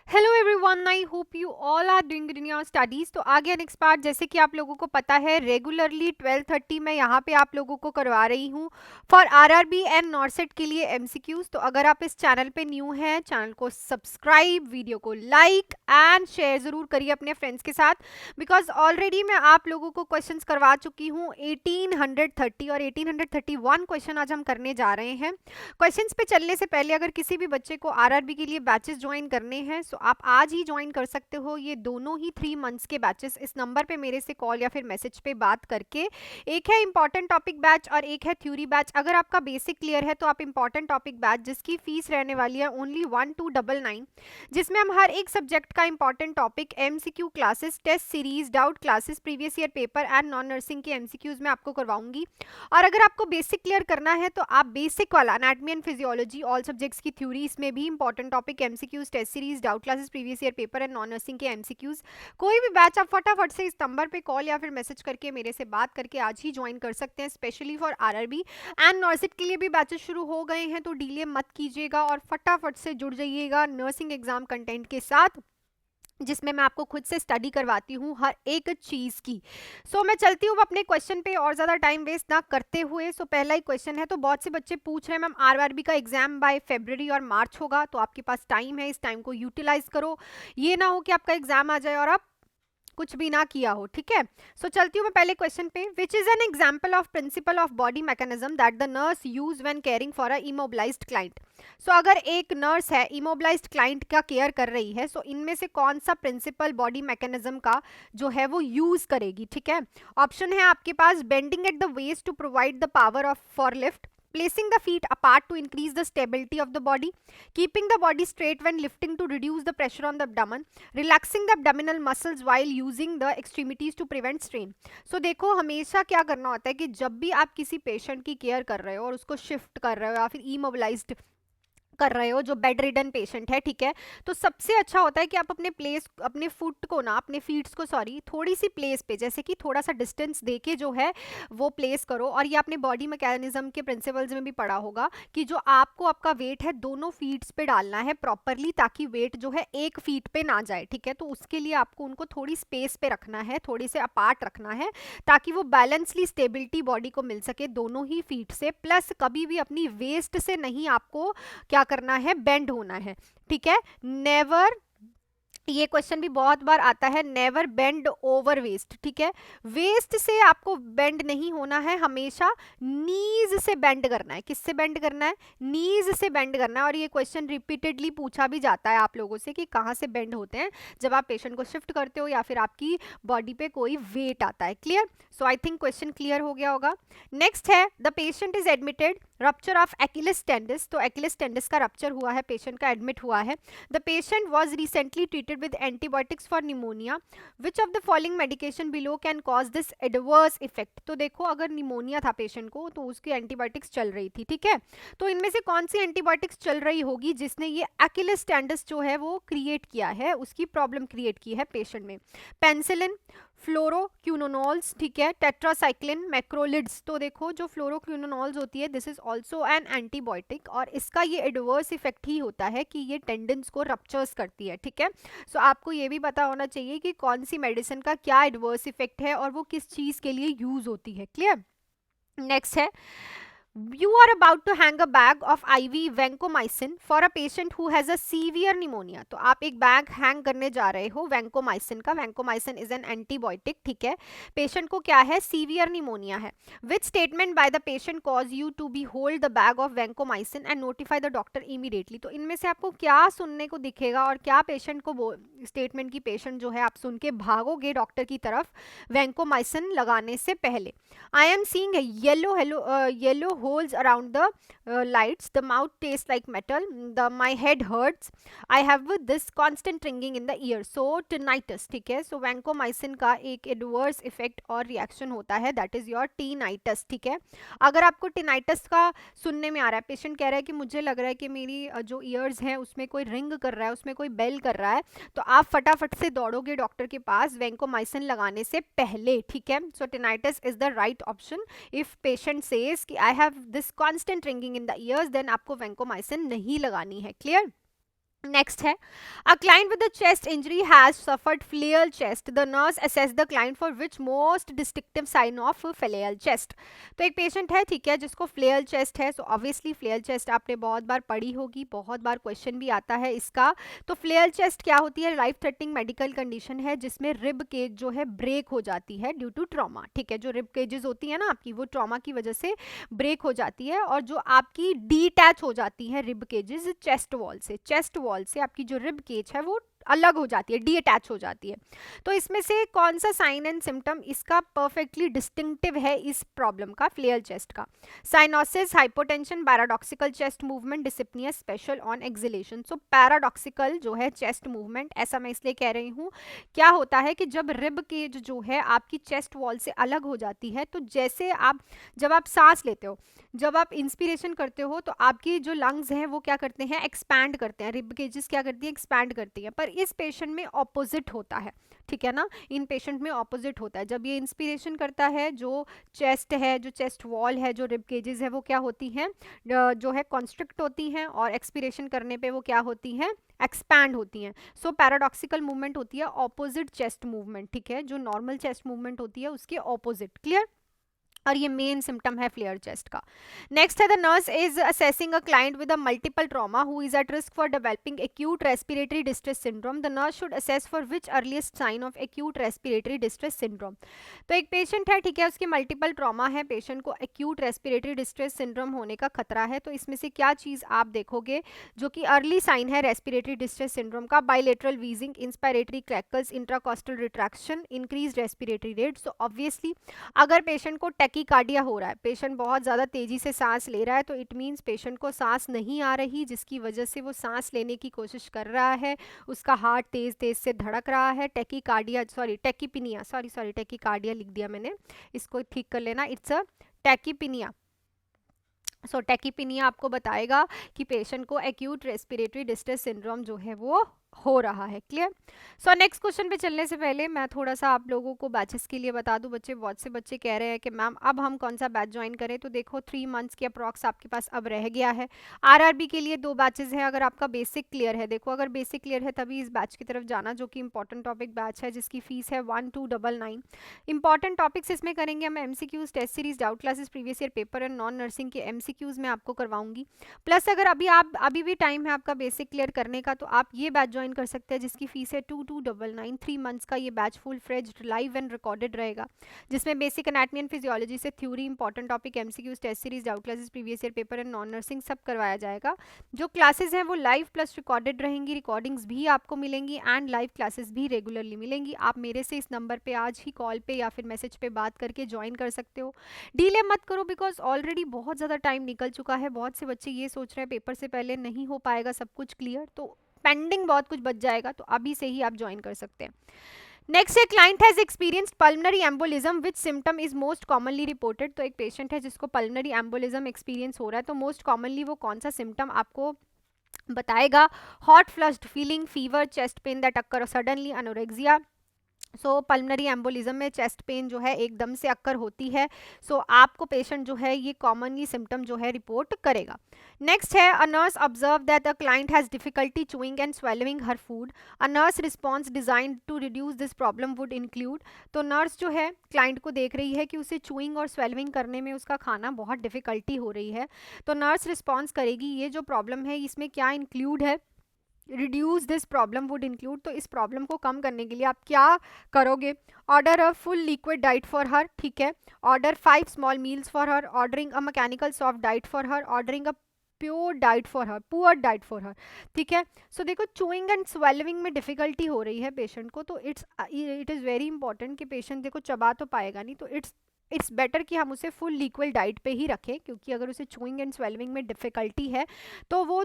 Hello everyone, I hope you all are doing good in your studies. तो आ गया next part. जैसे कि आप लोगों को पता है, रेगुलरली 12:30 मैं यहाँ पे आप लोगों को करवा रही हूँ फॉर आरआरबी एंड नॉर्सेट के लिए एमसीक्यूज। तो अगर आप इस चैनल पे न्यू हैं, चैनल को सब्सक्राइब, वीडियो को लाइक एंड शेयर जरूर करिए अपने फ्रेंड्स के साथ, बिकॉज ऑलरेडी मैं आप लोगों को क्वेश्चंस करवा चुकी हूँ 1830 और 1831 क्वेश्चन आज हम करने जा रहे हैं। क्वेश्चंस पे चलने से पहले अगर किसी भी बच्चे को आरआरबी के लिए बैचेस ज्वाइन करने हैं तो आप आज ही ज्वाइन कर सकते हो। ये दोनों ही 3 मंथ्स के बैचेस इस नंबर पे मेरे से कॉल या फिर मैसेज पे बात करके, एक है इंपॉर्टेंट टॉपिक बैच और एक है थ्योरी बैच। अगर आपका बेसिक क्लियर है तो आप इंपॉर्टेंट टॉपिक बैच, जिसकी फीस रहने वाली है ओनली 1299, जिसमें हम हर एक सब्जेक्ट का important topic, MCQ classes, test series, doubt classes, previous year paper and non nursing के एमसीक्यूज में आपको करवाऊंगी। और अगर आपको बेसिक क्लियर करना है तो आप बेसिक वाला anatomy and physiology, all subjects की थ्योरी, इसमें भी important topic, MCQs, test series, doubt classes, previous year paper and non nursing के एमसीक्यूज, कोई भी बैच आप फटाफट से इस नंबर पे कॉल या फिर मैसेज करके मेरे से बात करके आज ही ज्वाइन कर सकते हैं। स्पेशली फॉर आरआरबी एंड नॉर्सिट के लिए भी बैचेस शुरू हो गए हैं, तो डिले मत कीजिएगा और फटाफट से जुड़ जाइएगा नर्सिंग एग्जाम कंटेंट के साथ, जिसमें मैं आपको खुद से स्टडी करवाती हूँ हर एक चीज़ की। सो मैं चलती हूँ अपने क्वेश्चन पे और ज़्यादा टाइम वेस्ट ना करते हुए। पहला ही क्वेश्चन है, तो बहुत से बच्चे पूछ रहे हैं मैम आरआरबी का एग्जाम बाय फरवरी और मार्च होगा, तो आपके पास टाइम है, इस टाइम को यूटिलाइज करो। ये ना हो कि आपका एग्जाम आ जाए और आप कुछ भी ना किया हो, ठीक है। चलती हूँ मैं पहले क्वेश्चन पे। Which is an example of principle of body mechanism that the nurse use when caring for a immobilised client. अगर एक नर्स है, इमोबिलाइज्ड क्लाइंट का केयर कर रही है, इनमें से कौन सा प्रिंसिपल बॉडी मैकेनिज्म का जो है वो यूज करेगी, ठीक है। ऑप्शन है आपके पास, bending at the waist to provide the power of for lift, placing the feet apart to increase the stability of the body, keeping the body straight when lifting to reduce the pressure on the abdomen, relaxing the abdominal muscles while using the extremities to prevent strain। देखो, हमेशा क्या करना होता है कि जब भी आप किसी पेशेंट की केयर कर रहे हो और उसको शिफ्ट कर रहे हो या फिर इमोबिलाइज्ड कर रहे हो, जो बेड रिडन पेशेंट है, ठीक है, तो सबसे अच्छा होता है कि आप अपने प्लेस, अपने फुट को ना, अपने फीट्स को सॉरी, थोड़ी सी प्लेस पे, जैसे कि थोड़ा सा डिस्टेंस देके जो है वो प्लेस करो। और ये आपने बॉडी मैकेनिज्म के प्रिंसिपल्स में भी पढ़ा होगा कि जो आपको आपका वेट है दोनों फीट्स पे डालना है प्रॉपरली, ताकि वेट जो है एक फीट पे ना जाए, ठीक है। तो उसके लिए आपको उनको थोड़ी स्पेस पे रखना है, थोड़ी से अपार्ट रखना है, ताकि वो बैलेंसली स्टेबिलिटी बॉडी को मिल सके दोनों ही फीट से। प्लस कभी भी अपनी वेस्ट से नहीं आपको क्या करना है, बेंड होना है, ठीक है। नेवर, ये क्वेश्चन भी बहुत बार आता है, नेवर बेंड ओवर वेस्ट, ठीक है। वेस्ट से आपको बेंड नहीं होना है, हमेशा नीज से बेंड करना है। किससे बेंड करना है? नीज से बेंड करना है। और ये क्वेश्चन रिपीटेडली पूछा भी जाता है आप लोगों से कि कहाँ से बेंड होते हैं, जब आप पेशेंट को शिफ्ट करते हो या फिर आपकी बॉडी पे कोई वेट आता है। Clear? I think question clear हो गया होगा। नेक्स्ट है, the patient is admitted, rupture of Achilles tendons. तो एक्िलिस टेंडिस का रप्चर हुआ है, पेशेंट का एडमिट हुआ है। The patient was recently treated with antibiotics for pneumonia, which of the following medication below can cause this adverse effect। तो देखो, अगर निमोनिया था पेशेंट को तो उसकी एंटीबायोटिक्स चल रही थी, ठीक है। तो इनमें से कौन सी एंटीबायोटिक्स चल रही होगी जिसने ये एक्िलिस टेंडिस जो है वो क्रिएट किया है, उसकी प्रॉब्लम क्रिएट की है पेशेंट में? पेंसिलिन, फ्लोरोक्यूनोनॉल्स, ठीक है, टेट्रासाइक्लिन, मैक्रोलिड्स। तो देखो, जो फ्लोरोक्यूनोनॉल्स होती है, this is also an antibiotic, और इसका ये एडवर्स इफेक्ट ही होता है कि ये टेंडन्स को रप्चर्स करती है, ठीक है। आपको ये भी पता होना चाहिए कि कौन सी मेडिसिन का क्या एडवर्स इफेक्ट है और वो किस चीज के लिए यूज होती है। क्लियर? नेक्स्ट है, You are about to hang a bag of IV vancomycin for a patient who has a severe pneumonia। तो आप एक बैग हैंग करने जा रहे हो वैंकोमाइसिन का। वैंकोमाइसिन इज एन एंटीबायोटिक, ठीक है। पेशेंट को क्या है? सीवियर निमोनिया है। Which statement by the patient cause you to be hold the bag of vancomycin and notify the doctor immediately. तो इनमें से आपको क्या सुनने को दिखेगा और क्या पेशेंट को स्टेटमेंट की पेशेंट जो है आप सुन के भागोगे डॉक्टर की तरफ वैंकोमाइसिन लगाने से पहले? I am seeing yellow holes around the lights, the mouth tastes like metal, my head hurts, I have this constant ringing in the ear, so tinnitus, ठीक है। vancomycin का एक adverse effect और reaction होता है, that is your tinnitus, ठीक है। अगर आपको tinnitus का सुनने में आ रहा है, पेशेंट कह रहा है कि मुझे लग रहा है कि मेरी जो ईयर्स हैं उसमें कोई रिंग कर रहा है, उसमें कोई बेल कर रहा है, तो आप फटाफट से दौड़ोगे डॉक्टर के पास वैंकोमाइसिन लगाने से पहले, ठीक है। tinnitus is the right option। if patient says कि I have this constant ringing in the ears, then आपको vancomycin नहीं लगानी है। क्लियर? नेक्स्ट है, a client with the chest injury has suffered flail chest, the nurse assess the client for which most distinctive sign of flail chest. तो एक patient है, ठीक है, जिसको फ्लेयर चेस्ट है। सो ऑब्वियसली फ्लेयर चेस्ट आपने बहुत बार पढ़ी होगी, बहुत बार क्वेश्चन भी आता है इसका। तो फ्लेयर चेस्ट क्या होती है? लाइफ थ्रेटनिंग मेडिकल कंडीशन है जिसमें रिब केज जो है ब्रेक हो जाती है ड्यू टू ट्रॉमा, ठीक है। जो रिब केजेस होती है ना आपकी, वो ट्रॉमा की वजह से ब्रेक हो जाती है, और जो आपकी डीटैच हो जाती है रिब केजेस चेस्ट वॉल से, चेस्ट वॉल से आपकी जो रिब केज है वो अलग हो जाती है, डी अटैच हो जाती है। तो इसमें से कौन सा साइन एंड सिम्टम इसका परफेक्टली डिस्टिंक्टिव है इस प्रॉब्लम का, फ्लेयर चेस्ट का? Cyanosis, hypotension, paradoxical chest movement, dyspnoea special on acceleration. So paradoxical जो है चेस्ट मूवमेंट, ऐसा मैं इसलिए कह रही हूँ, क्या होता है कि जब रिब केज जो है आपकी चेस्ट वॉल से अलग हो जाती है, तो जैसे आप जब आप सांस लेते हो, जब आप इंस्पिरेशन करते हो, तो आपकी जो लंग्स हैं वो क्या करते हैं? एक्सपैंड करते हैं, रिब केजेस क्या करती है? एक्सपैंड करती है। पर इस पेशेंट में ऑपोजिट होता है, ठीक है ना, इन पेशेंट में ऑपोजिट होता है। जब ये इंस्पिरेशन करता है, जो चेस्ट है, जो चेस्ट वॉल है, जो रिब केजेस है, वो क्या होती हैं? जो है कॉन्स्ट्रिक्ट होती हैं, और एक्सपिरेशन करने पे वो क्या होती हैं? एक्सपैंड होती हैं। सो पैराडॉक्सिकल मूवमेंट होती है ऑपोजिट चेस्ट मूवमेंट, ठीक है, जो नॉर्मल चेस्ट मूवमेंट होती है उसके ऑपोजिट। क्लियर? और ये मेन सिम्टम है फ्लेयर चेस्ट का। नेक्स्ट है, the nurse is assessing a client with a multiple trauma who is at risk for developing acute respiratory distress syndrome, the nurse should assess for which earliest sign of acute respiratory distress syndrome. तो एक patient है, ठीक है, उसकी multiple trauma है, patient को acute respiratory distress syndrome होने का खतरा है। तो इसमें से क्या चीज आप देखोगे जो कि अर्ली साइन है रेस्पिरेटरी डिस्ट्रेस सिंड्रोम का? Bilateral wheezing, inspiratory crackles, intracostal retraction, increase respiratory rate. So obviously अगर पेशेंट को टैकीकार्डिया हो रहा है, पेशेंट बहुत ज़्यादा तेज़ी से सांस ले रहा है, तो इट मीन्स पेशेंट को सांस नहीं आ रही, जिसकी वजह से वो सांस लेने की कोशिश कर रहा है, उसका हार्ट तेज़ तेज़ से धड़क रहा है। टैकीकार्डिया, सॉरी टैकीपिनिया, सॉरी टैकीकार्डिया लिख दिया मैंने, इसको ठीक कर लेना, इट्स अ टैकीपिनिया। सो टैकीपिनिया आपको बताएगा कि पेशेंट को एक्यूट रेस्पिरेटरी डिस्ट्रेस सिंड्रोम जो है वो हो रहा है। क्लियर? सो नेक्स्ट क्वेश्चन पे चलने से पहले मैं थोड़ा सा आप लोगों को बैचेस के लिए बता दूं। बच्चे, बहुत से बच्चे कह रहे हैं कि मैम अब हम कौन सा बैच ज्वाइन करें। तो देखो 3 मंथ्स की अप्रॉक्स आपके पास अब रह गया है। आरआरबी के लिए 2 बैचेस हैं। अगर आपका बेसिक क्लियर है, देखो अगर बेसिक क्लियर है तभी इस बैच की तरफ जाना, जो कि इंपॉर्टेंट टॉपिक बैच है, जिसकी फीस है 1299। इंपॉर्टेंट टॉपिक्स इसमें करेंगे हम MCQs, test series, doubt classes, previous year paper and non nursing के एमसीक्यूज में आपको करवाऊंगी। प्लस अगर अभी भी टाइम है आपका बेसिक क्लियर करने का, तो आप ये बैच ज्वाइन कर सकते हैं जिसकी फीस है 2299। 3 मंथ्स का ये batch full fledged live and recorded रहेगा, जिसमें बेसिक एनाटॉमी एंड फिजियोलॉजी से theory, important topic, MCQs, test series, doubt classes, previous year paper and non nursing सब करवाया जाएगा। जो क्लासेस हैं वो लाइव प्लस रिकॉर्डेड रहेंगी, रिकॉर्डिंग्स भी आपको मिलेंगी एंड लाइव क्लासेस भी रेगुलरली मिलेंगी। आप मेरे से इस नंबर पे आज ही कॉल पे या फिर मैसेज पे बात करके ज्वाइन कर सकते हो। डीले मत करो, बिकॉज ऑलरेडी बहुत ज़्यादा टाइम निकल चुका है। बहुत से बच्चे ये सोच रहे हैं पेपर से पहले नहीं हो पाएगा सब कुछ क्लियर, तो पेंडिंग बहुत कुछ बच जाएगा, तो अभी से ही आप ज्वाइन कर सकते हैं। नेक्स्ट है, client has experienced pulmonary embolism, which symptom is most commonly reported. तो एक पेशेंट है जिसको पल्मनरी एम्बोलिज्म एक्सपीरियंस हो रहा है, तो मोस्ट कॉमनली वो कौन सा सिम्टम आपको बताएगा? Hot flushed feeling, fever, chest pain that occur suddenly, anorexia. So pulmonary embolism में चेस्ट पेन जो है एकदम से अक्कर होती है। सो आपको पेशेंट जो है ये कॉमनली सिम्टम जो है रिपोर्ट करेगा। नेक्स्ट है, a nurse observe that the client has difficulty chewing and swallowing her food, a nurse response design to reduce this problem would include. तो नर्स जो है क्लाइंट को देख रही है कि उसे चूइंग और स्वेलिंग करने में उसका खाना बहुत डिफिकल्टी हो रही है, तो नर्स रिस्पॉन्स करेगी ये जो प्रॉब्लम है इसमें क्या इंक्लूड है, reduce this problem would include. तो इस प्रॉब्लम को कम करने के लिए आप क्या करोगे? Order a full liquid diet for her, ठीक है, order 5 small meals for her, ordering a mechanical soft diet for her, ordering a pure diet for her, poor diet for her, ठीक है। सो देखो चूइंग एंड स्वेलिंग में difficulty हो रही है patient को, तो इट इज़ वेरी इंपॉर्टेंट कि पेशेंट देखो चबा तो पाएगा नहीं, तो इट्स बेटर कि हम उसे फुल लिक्विड डाइट पे ही रखें, क्योंकि अगर उसे चूइंग एंड स्वेलिंग में डिफिकल्टी है तो वो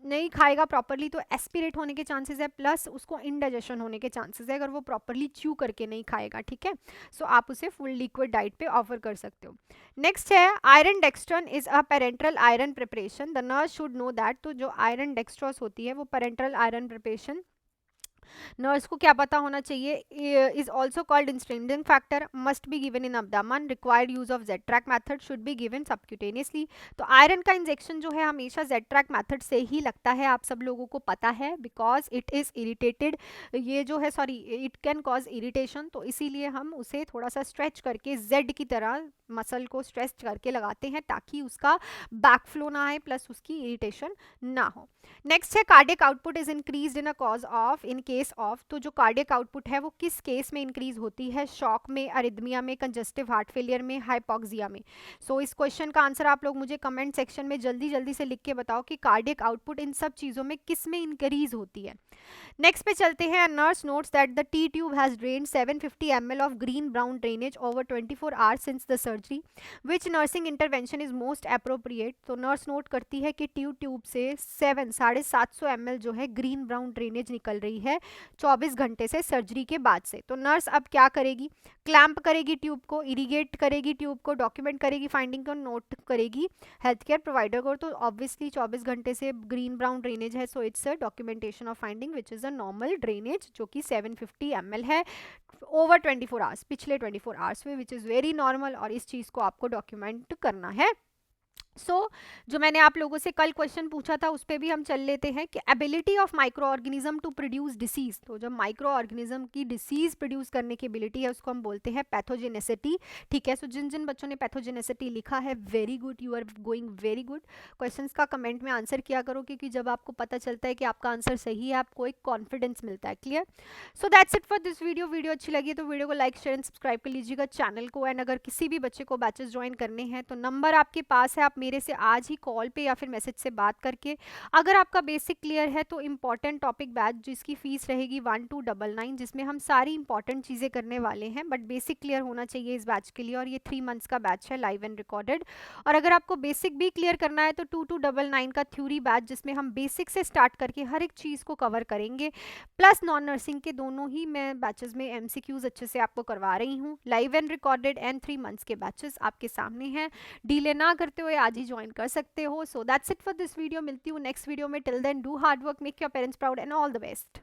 नहीं खाएगा प्रॉपरली, तो एस्पिरेट होने के चांसेस है, प्लस उसको इनडाइजेशन होने के चांसेस है अगर वो प्रॉपरली च्यू करके नहीं खाएगा, ठीक है। सो आप उसे फुल लिक्विड डाइट पे ऑफर कर सकते हो। नेक्स्ट है, iron डेक्सट्रॉन is a parenteral iron preparation, the nurse should know that. तो जो आयरन डेक्सट्रॉस होती है वो पेरेंट्रल आयरन प्रिपरेशन नर्स को क्या पता होना चाहिए, इज ऑल्सो कॉल्ड इंस्ट्रेंडिंग factor, must be given in abdomen, required use of Z track method, should be given subcutaneously. तो आयरन का इंजेक्शन जो है हमेशा जेट्रैक मेथड से ही लगता है, आप सब लोगों को पता है, बिकॉज इट इज इरिटेटेड, ये जो है sorry it can cause irritation, तो इसीलिए हम उसे थोड़ा सा स्ट्रेच करके जेड की तरह मसल को स्ट्रेच करके लगाते हैं ताकि उसका बैक फ्लो ना आए प्लस उसकी इरिटेशन ना हो। नेक्स्ट है cardiac output is increase in a cause of, in case of, तो जो कार्डियक आउटपुट है वो किस केस में इंक्रीज होती है, शॉक में, अरिदमिया में, कंजस्टिव हार्ट फेलियर में, हाइपोक्सिया में। सो इस क्वेश्चन का आंसर आप लोग मुझे कमेंट सेक्शन में जल्दी जल्दी से लिख के बताओ कि कार्डियक आउटपुट इन सब चीज़ों में किस में इंक्रीज होती है। नेक्स्ट पे चलते हैं, nurse notes that the T tube has drained 750 ml of green brown drainage over 24 hours since the surgery, which nursing intervention is most appropriate. तो नर्स नोट करती है कि ट्यूब से 750 ml जो है ग्रीन ब्राउन ड्रेनेज निकल रही है 24 घंटे से सर्जरी के बाद से। तो नर्स अब क्या करेगी, क्लैंप करेगी ट्यूब को, इरीगेट करेगी ट्यूब को, डॉक्यूमेंट करेगी फाइंडिंग को, नोट करेगी हेल्थ केयर प्रोवाइडर को। तो ऑब्वियसली 24 घंटे से ग्रीन ब्राउन ड्रेनेज है, so it's a documentation of finding which is a normal drainage जो कि 750 ml है ओवर 24 आवर्स, पिछले 24 आवर्स में, विच इज़ वेरी नॉर्मल, और इस चीज़ को आपको डॉक्यूमेंट करना है। जो मैंने आप लोगों से कल क्वेश्चन पूछा था उस पर भी हम चल लेते हैं कि ability of micro organism to produce disease. तो जब माइक्रो ऑर्गेनिज्म की डिसीज प्रोड्यूस करने की एबिलिटी है उसको हम बोलते हैं पैथोजेनेसिटी। ठीक है, सो जिन जिन बच्चों ने पैथोजेनेसिटी लिखा है, very good, you are going very good. Questions का कमेंट में आंसर किया करो, क्योंकि जब आपको पता चलता है कि आपका आंसर सही है आपको एक कॉन्फिडेंस मिलता है। Clear? So that's it for this video. Video अच्छी लगी तो वीडियो को लाइक शेयर एंड सब्सक्राइब कर लीजिएगा चैनल को। एंड अगर किसी भी बच्चे को बैचेस ज्वाइन करने हैं तो नंबर आपके पास है, आप मेरे से आज ही कॉल पे या फिर मैसेज से बात करके, अगर आपका बेसिक क्लियर है तो इंपॉर्टेंट टॉपिक बैच जिसकी फीस रहेगी 1299, जिसमें हम सारी इंपॉर्टेंट चीज़ें करने वाले हैं, बट बेसिक क्लियर होना चाहिए इस बैच के लिए, और ये 3 मंथ्स का बैच है लाइव एंड रिकॉर्डेड। और अगर आपको बेसिक भी क्लियर करना है तो 2299 का थ्योरी बैच, जिसमें हम बेसिक से स्टार्ट करके हर एक चीज़ को कवर करेंगे, प्लस नॉन नर्सिंग के दोनों ही मैं बैचेस में एमसीक्यूज अच्छे से आपको करवा रही हूँ। Live and recorded and 3 months के बैचेस आपके सामने हैं, डीले ना करते हुए आज ही ज्वाइन कर सकते हो। So that's it for this video, मिलती हूँ नेक्स्ट वीडियो में। Till then do hard work, make your parents proud and all the best.